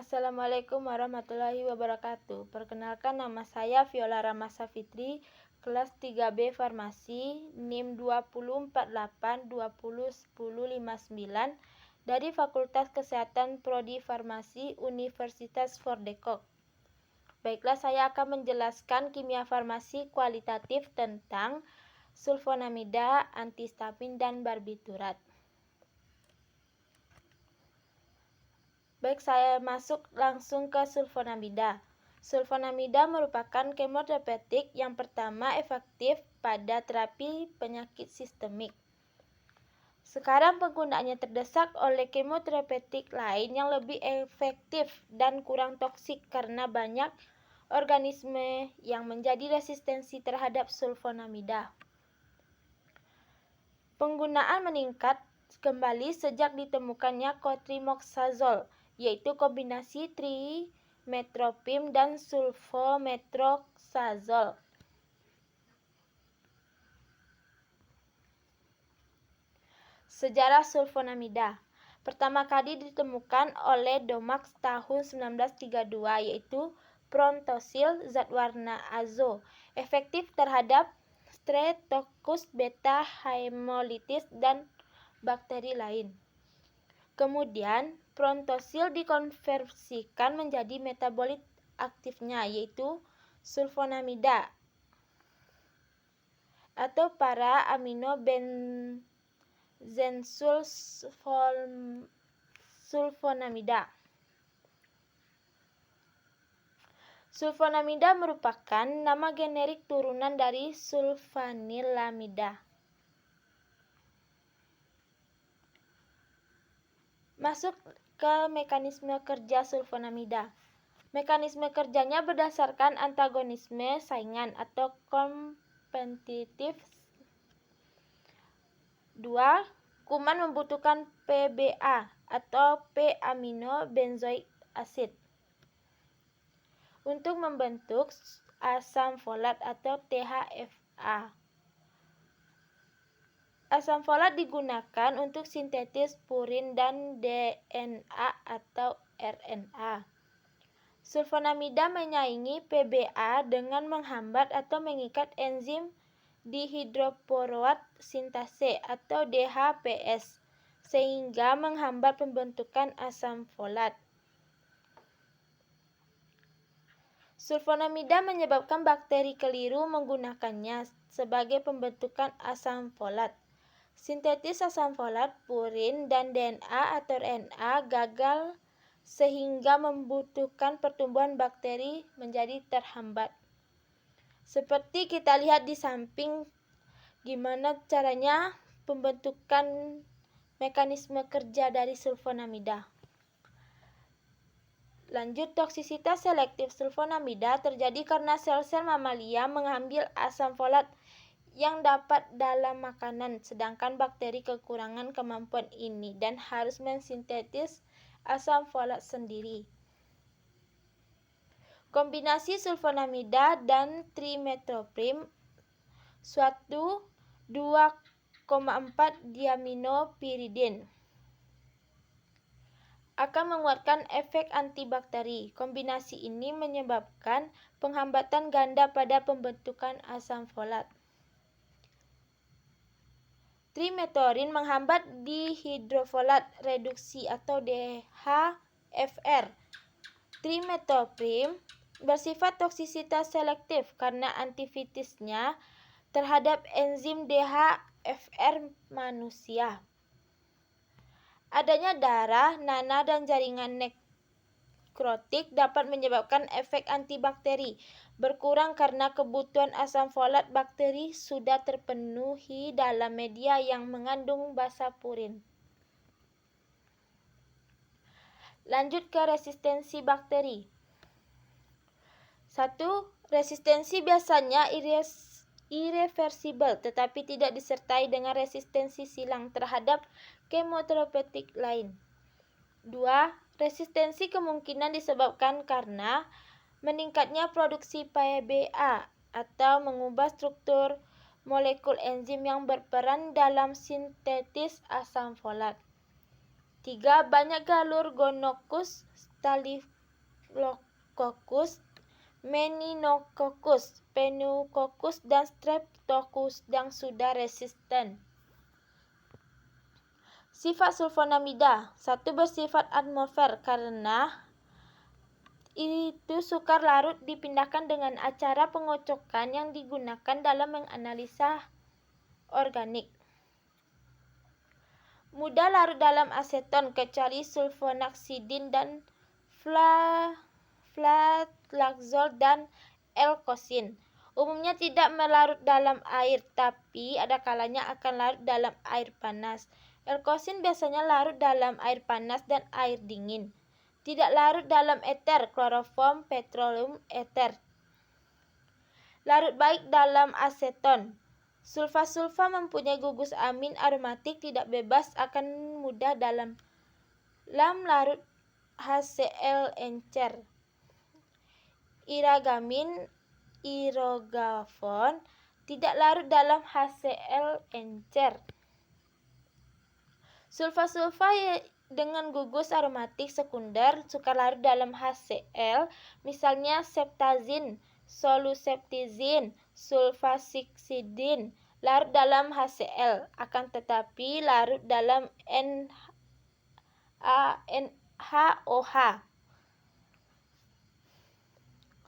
Assalamualaikum warahmatullahi wabarakatuh. Perkenalkan, nama saya Viola Ramasa Fitri, kelas 3B Farmasi, NIM 2048201059 dari Fakultas Kesehatan Prodi Farmasi Universitas Fordekok. Baiklah, saya akan menjelaskan kimia farmasi kualitatif tentang sulfonamida, antihistamin, dan barbiturat. Baik, saya masuk langsung ke sulfonamida. Sulfonamida merupakan kemoterapeutik yang pertama efektif pada terapi penyakit sistemik. Sekarang penggunaannya terdesak oleh kemoterapeutik lain yang lebih efektif dan kurang toksik karena banyak organisme yang menjadi resistensi terhadap sulfonamida. Penggunaan meningkat kembali sejak ditemukannya cotrimoxazole, yaitu kombinasi trimetoprim dan sulfometroxazole. Sejarah sulfonamida. Pertama kali ditemukan oleh Domax tahun 1932, yaitu prontosil zat warna azo, efektif terhadap Streptococcus beta hemolytis dan bakteri lain. Kemudian, prontosil dikonversikan menjadi metabolit aktifnya, yaitu sulfonamida atau para amino benzensulfonamida. Sulfonamida merupakan nama generik turunan dari sulfanilamida. Masuk ke mekanisme kerja sulfonamida. Mekanisme kerjanya berdasarkan antagonisme saingan atau kompetitif. 2. Kuman membutuhkan PBA atau p-amino benzoic acid untuk membentuk asam folat atau THFA. Asam folat digunakan untuk sintetis purin dan DNA atau RNA. Sulfonamida menyaingi PBA dengan menghambat atau mengikat enzim dihidroporoat sintase atau DHPS, sehingga menghambat pembentukan asam folat. Sulfonamida menyebabkan bakteri keliru menggunakannya sebagai pembentukan asam folat. Sintetis asam folat, purin, dan DNA atau RNA gagal sehingga membutuhkan pertumbuhan bakteri menjadi terhambat. Seperti kita lihat di samping gimana caranya pembentukan mekanisme kerja dari sulfonamida. Lanjut, toksisitas selektif sulfonamida terjadi karena sel-sel mamalia mengambil asam folat yang dapat dalam makanan, sedangkan bakteri kekurangan kemampuan ini dan harus mensintetis asam folat sendiri. Kombinasi sulfonamida dan trimetoprim suatu 2,4 diaminopiridin akan menguatkan efek antibakteri. Kombinasi ini menyebabkan penghambatan ganda pada pembentukan asam folat. Trimetorin menghambat dihidrofolat reduksi atau DHFR. Trimetoprim bersifat toksisitas selektif karena aktivitasnya terhadap enzim DHFR manusia. Adanya darah, nanah, dan jaringan nekrotik dapat menyebabkan efek antibakteri berkurang karena kebutuhan asam folat bakteri sudah terpenuhi dalam media yang mengandung basa purin. Lanjut ke resistensi bakteri. 1. Resistensi biasanya irreversibel tetapi tidak disertai dengan resistensi silang terhadap kemoterapeutik lain. 2. Resistensi kemungkinan disebabkan karena meningkatnya produksi PBA atau mengubah struktur molekul enzim yang berperan dalam sintetis asam folat. 3. Banyak galur gonokus Staphylococcus, Meningococcus, Pneumococcus, dan Streptococcus yang sudah resisten. Sifat sulfonamida. 1. Bersifat atmosfer karena itu sukar larut dipindahkan dengan acara pengocokan yang digunakan dalam menganalisa organik. Mudah larut dalam aseton kecuali sulfonaxidin dan flucloxazole dan L-kosin. Umumnya tidak melarut dalam air, tapi ada kalanya akan larut dalam air panas. L-kosin biasanya larut dalam air panas dan air dingin. Tidak larut dalam eter, kloroform, petroleum, eter. Larut baik dalam aseton. Sulfa mempunyai gugus amin aromatik tidak bebas akan mudah dalam larut HCl encer. Iragamin, irogafon tidak larut dalam HCl encer. Sulfa dengan gugus aromatik sekunder sukar larut dalam HCl, misalnya septazin, soluseptizin, sulfasiksidin, larut dalam HCl, akan tetapi larut dalam NaNH-OH.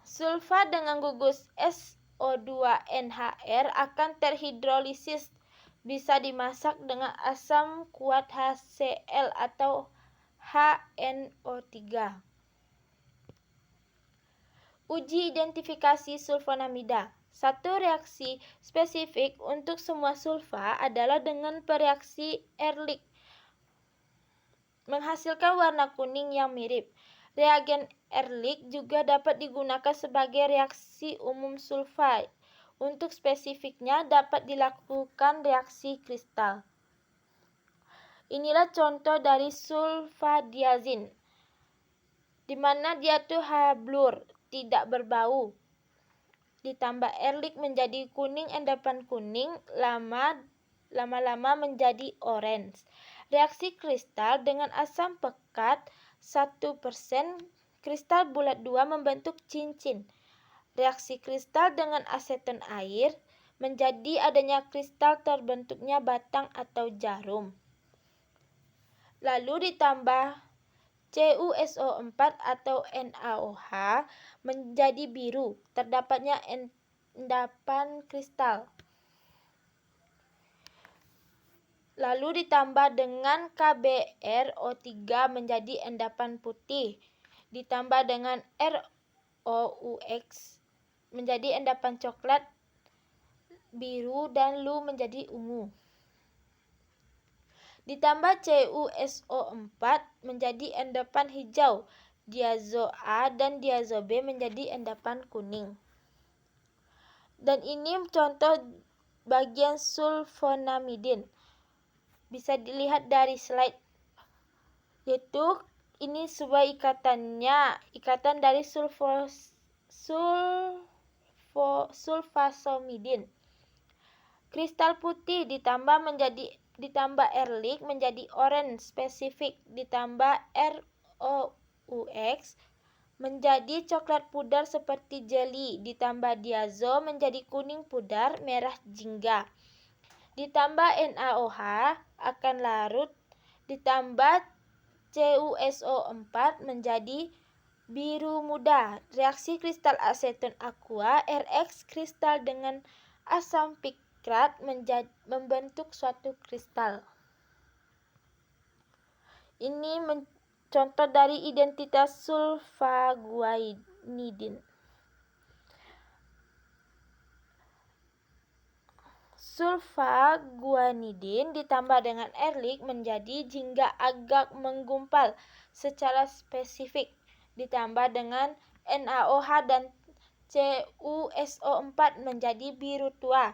Sulfa dengan gugus SO2-NHR akan terhidrolisis, bisa dimasak dengan asam kuat HCl atau HNO3. Uji identifikasi sulfonamida. 1. Reaksi spesifik untuk semua sulfa adalah dengan bereaksi Ehrlich, menghasilkan warna kuning yang mirip. Reagen Ehrlich juga dapat digunakan sebagai reaksi umum sulfa. Untuk spesifiknya dapat dilakukan reaksi kristal. Inilah contoh dari sulfadiazin, di mana dia tuh hablur, tidak berbau. Ditambah Ehrlich menjadi kuning, endapan kuning, lama-lama menjadi orange. Reaksi kristal dengan asam pekat 1%, kristal bulat 2 membentuk cincin. Reaksi kristal dengan aseton air menjadi adanya kristal terbentuknya batang atau jarum. Lalu ditambah CuSO4 atau NaOH menjadi biru, terdapatnya endapan kristal. Lalu ditambah dengan KBrO3 menjadi endapan putih, ditambah dengan ROUX menjadi endapan coklat biru dan Lu menjadi ungu. Ditambah CuSO4 menjadi endapan hijau, diazo A dan diazo B menjadi endapan kuning. Dan ini contoh bagian sulfonamidin. Bisa dilihat dari slide, yaitu ini sebuah ikatan dari sulfasomidin. Kristal putih ditambah Ehrlich menjadi orange spesifik, ditambah ROUX menjadi coklat pudar seperti jeli, ditambah diazo menjadi kuning pudar merah jingga. Ditambah NaOH akan larut, ditambah CuSO4 menjadi biru muda. Reaksi kristal aseton aqua RX kristal dengan asam pikrat membentuk suatu kristal. Ini contoh dari identitas sulfaguanidin. Sulfaguanidin ditambah dengan Ehrlich menjadi jingga agak menggumpal secara spesifik, ditambah dengan NaOH dan CuSO4 menjadi biru tua.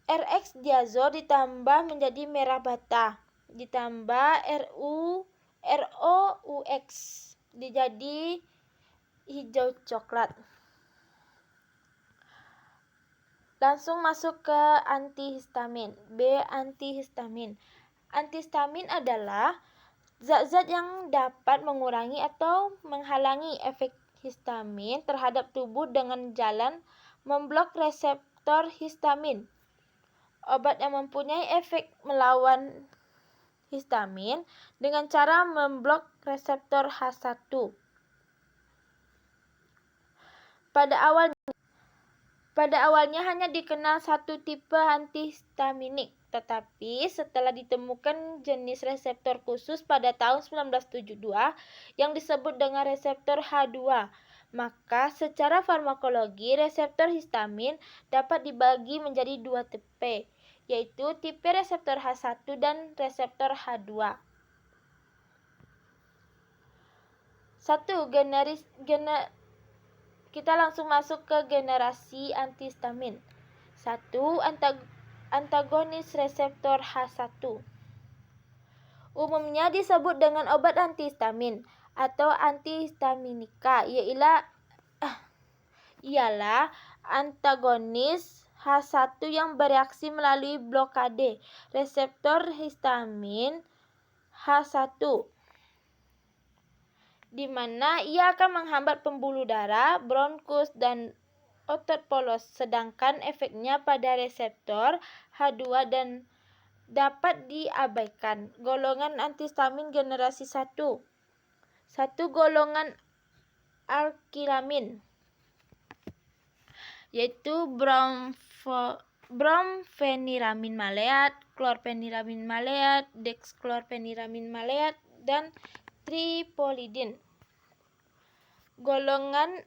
RX diazo ditambah menjadi merah bata, ditambah ROUX menjadi hijau coklat. Langsung masuk ke antihistamin. B. Antihistamin. Antihistamin adalah Zat-zat yang dapat mengurangi atau menghalangi efek histamin terhadap tubuh dengan jalan memblok reseptor histamin. Obat yang mempunyai efek melawan histamin dengan cara memblok reseptor H1. Pada awalnya hanya dikenal satu tipe antihistaminik, tetapi setelah ditemukan jenis reseptor khusus pada tahun 1972 yang disebut dengan reseptor H2, maka secara farmakologi reseptor histamin dapat dibagi menjadi dua tipe, yaitu tipe reseptor H1 dan reseptor H2. Kita langsung masuk ke generasi antihistamin. 1. Antagonis reseptor H1. Umumnya disebut dengan obat antihistamin atau antihistaminika, ialah antagonis H1 yang bereaksi melalui blokade reseptor histamin H1, di mana ia akan menghambat pembuluh darah, bronkus, dan otot polos, sedangkan efeknya pada reseptor H2 dan dapat diabaikan. Golongan antihistamin generasi 1. 1. Golongan alkilamin, yaitu bromfeniramin maleat, klorfeniramin maleat, dexklorfeniramin maleat, dan tripolidin. Golongan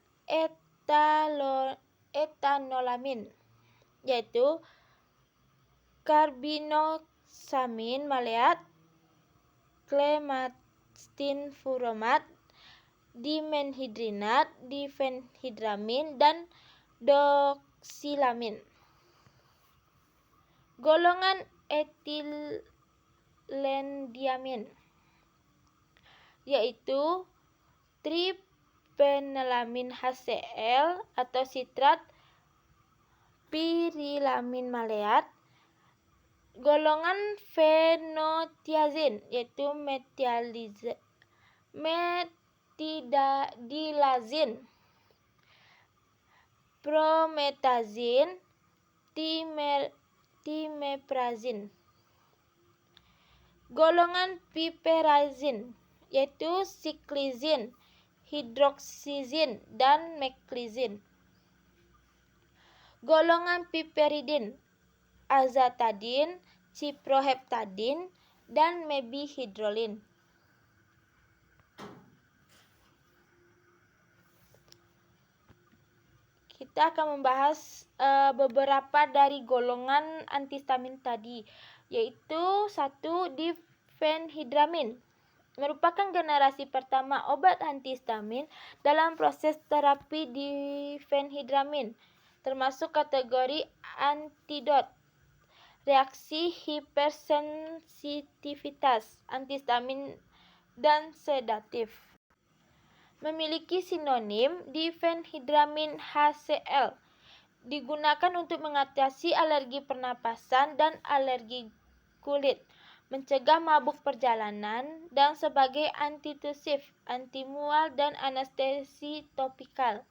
etanolamin, yaitu karbinoxamin maleat, clemastine furomat, dimenhidrinat, difenhidramin, dan doxilamin. Golongan etilendiamin, yaitu triphenelamin HCl atau sitrat, pirilamin maleat. Golongan fenotiazin, yaitu metidilazin, prometazin, timeprazin. Golongan piperazin, yaitu siklizin, hidroksizin, dan meklizin. Golongan piperidin, azatadin, ciproheptadin, dan mebihidrolin. Kita akan membahas beberapa dari golongan antihistamin tadi, yaitu 1. Difenhidramin, merupakan generasi pertama obat antihistamin dalam proses terapi difenhidramin, termasuk kategori antidot, reaksi hipersensitivitas, antihistamin, dan sedatif. Memiliki sinonim difenhidramin HCl, digunakan untuk mengatasi alergi pernapasan dan alergi kulit, mencegah mabuk perjalanan, dan sebagai antitusif, antimual, dan anestesi topikal.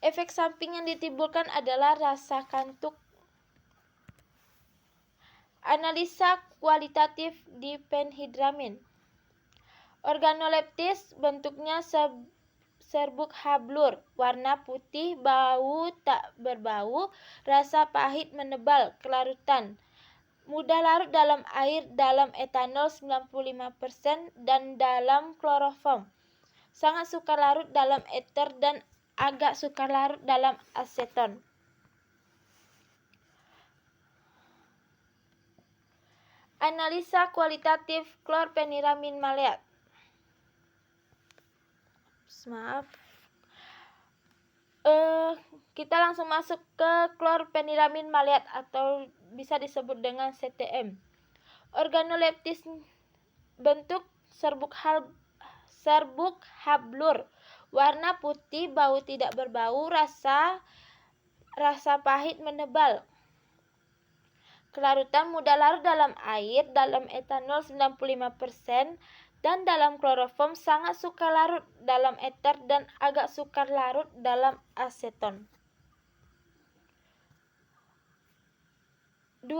Efek samping yang ditimbulkan adalah rasa kantuk. Analisa kualitatif difenhidramin. Organoleptis bentuknya serbuk hablur, warna putih, bau tak berbau, rasa pahit menebal, kelarutan. Mudah larut dalam air dalam etanol 95% dan dalam kloroform. Sangat sukar larut dalam eter dan agak sukar larut dalam aseton. Analisa kualitatif klorfeniramin maleat. Kita langsung masuk ke klorfeniramin maleat atau bisa disebut dengan CTM. Organoleptis bentuk serbuk hablur, warna putih, bau tidak berbau, rasa pahit menebal, Kelarutan mudah larut dalam air, dalam etanol 95%, dan dalam kloroform sangat sukar larut dalam eter dan agak sukar larut dalam aseton. 2.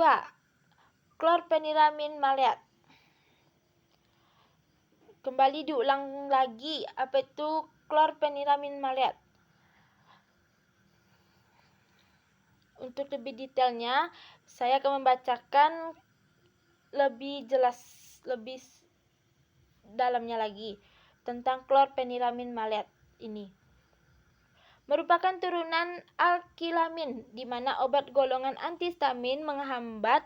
Klorpeniramin maleat. Kembali diulang lagi, apa itu klorpeniramin maleat? Untuk lebih detailnya, saya akan membacakan lebih jelas, lebih dalamnya lagi tentang klorpeniramin maleat ini. Merupakan turunan alkilamin, di mana obat golongan antihistamin menghambat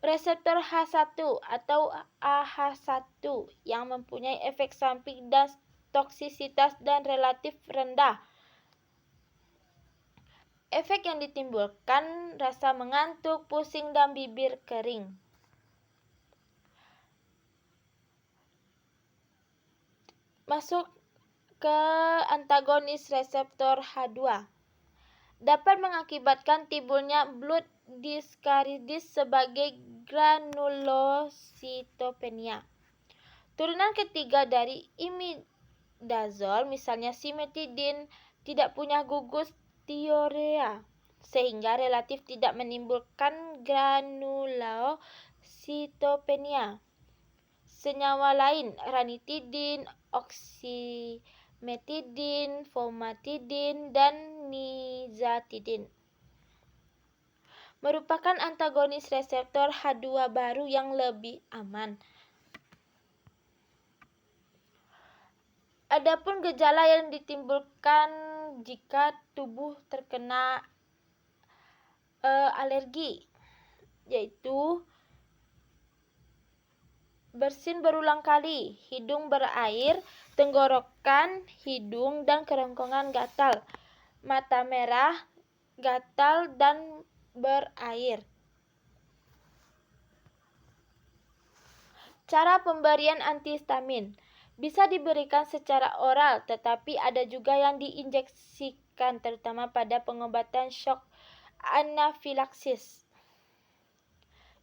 reseptor H1 atau AH1 yang mempunyai efek samping dan toksisitas dan relatif rendah. Efek yang ditimbulkan rasa mengantuk, pusing, dan bibir kering. Masuk ke antagonis reseptor H2. Dapat mengakibatkan timbulnya blood discaridis sebagai granulositopenia. Turunan ketiga dari imidazol, misalnya cimetidine, tidak punya gugus diurea, sehingga relatif tidak menimbulkan granulositopenia. Senyawa lain, ranitidin, oximetidin, famotidin, dan nizatidin merupakan antagonis reseptor H2 baru yang lebih aman. Adapun gejala yang ditimbulkan jika tubuh terkena alergi, yaitu bersin berulang kali, hidung berair, tenggorokan, hidung, dan kerongkongan gatal, mata merah, gatal, dan berair. Cara pemberian antihistamin bisa diberikan secara oral, tetapi ada juga yang diinjeksikan, terutama pada pengobatan shock anafilaksis.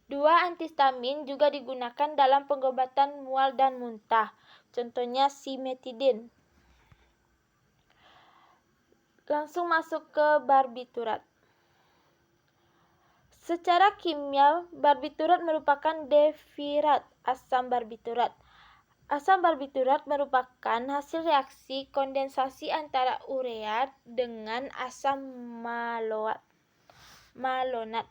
2. Antihistamin juga digunakan dalam pengobatan mual dan muntah, contohnya cimetidin. Langsung masuk ke barbiturat. Secara kimia, barbiturat merupakan derivat asam barbiturat. Asam barbiturat merupakan hasil reaksi kondensasi antara urea dengan asam malonat.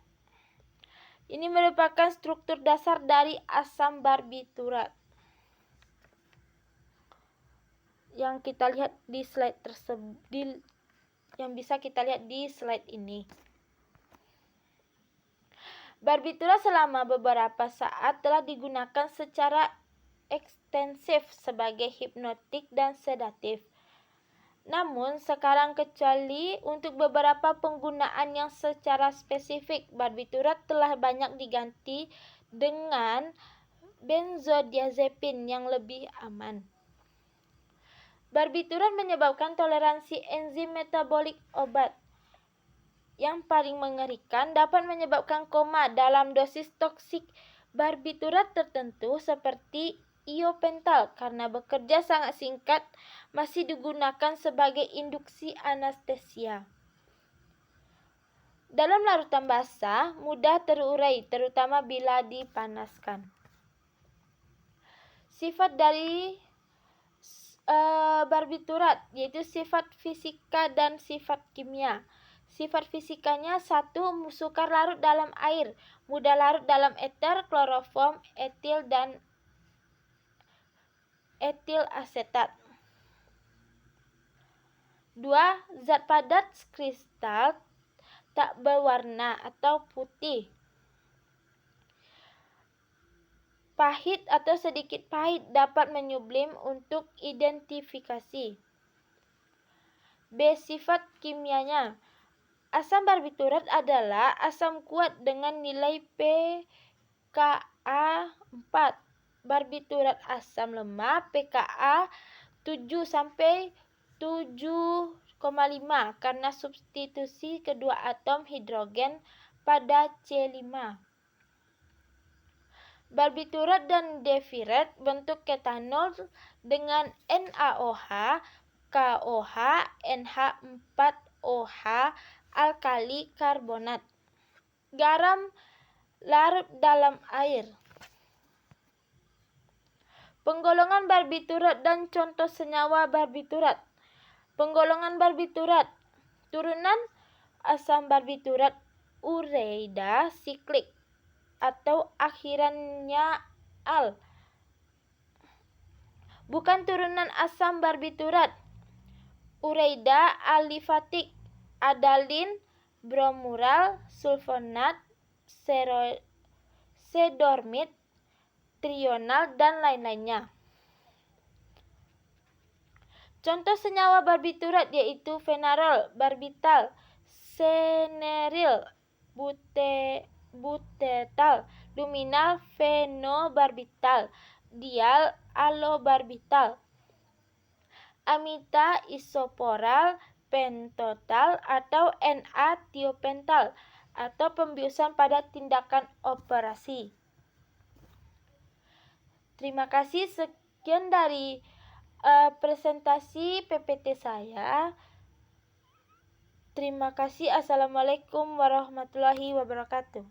Ini merupakan struktur dasar dari asam barbiturat yang kita lihat di slide tersebut, yang bisa kita lihat di slide ini. Barbiturat selama beberapa saat telah digunakan secara ekstensif sebagai hipnotik dan sedatif. Namun sekarang, kecuali untuk beberapa penggunaan yang secara spesifik, barbiturat telah banyak diganti dengan benzodiazepin yang lebih aman. Barbiturat menyebabkan toleransi enzim metabolik obat. Yang paling mengerikan, dapat menyebabkan koma dalam dosis toksik barbiturat tertentu seperti iopental, karena bekerja sangat singkat, masih digunakan sebagai induksi anestesia. Dalam larutan basah, mudah terurai, terutama bila dipanaskan. Sifat dari barbiturat, yaitu sifat fisika dan sifat kimia. Sifat fisikanya: 1. Sukar larut dalam air, mudah larut dalam eter, kloroform, etil, dan etil asetat. 2. Zat padat kristal, tak berwarna atau putih. Pahit atau sedikit pahit, dapat menyublim untuk identifikasi. B. Sifat kimianya. Asam barbiturat adalah asam kuat dengan nilai pKa 4. Barbiturat asam lemah pKa 7-7,5 karena substitusi kedua atom hidrogen pada C5. Barbiturat dan defirat bentuk ketanol dengan NaOH, KOH, NH4OH, alkali karbonat. Garam larut dalam air. Penggolongan barbiturat dan contoh senyawa barbiturat. Penggolongan barbiturat. Turunan asam barbiturat ureida siklik atau akhirannya al. Bukan turunan asam barbiturat. Ureida alifatik, adalin, bromural, sulfonat, sedormit, trional, dan lain-lainnya. Contoh senyawa barbiturat yaitu fenarol, barbital, seneril, butetal, luminal, fenobarbital, dial, alobarbital, amita isoporal, pentotal, atau N-tiopental, atau pembiusan pada tindakan operasi. Terima kasih, sekian dari presentasi PPT saya. Terima kasih. Assalamualaikum warahmatullahi wabarakatuh.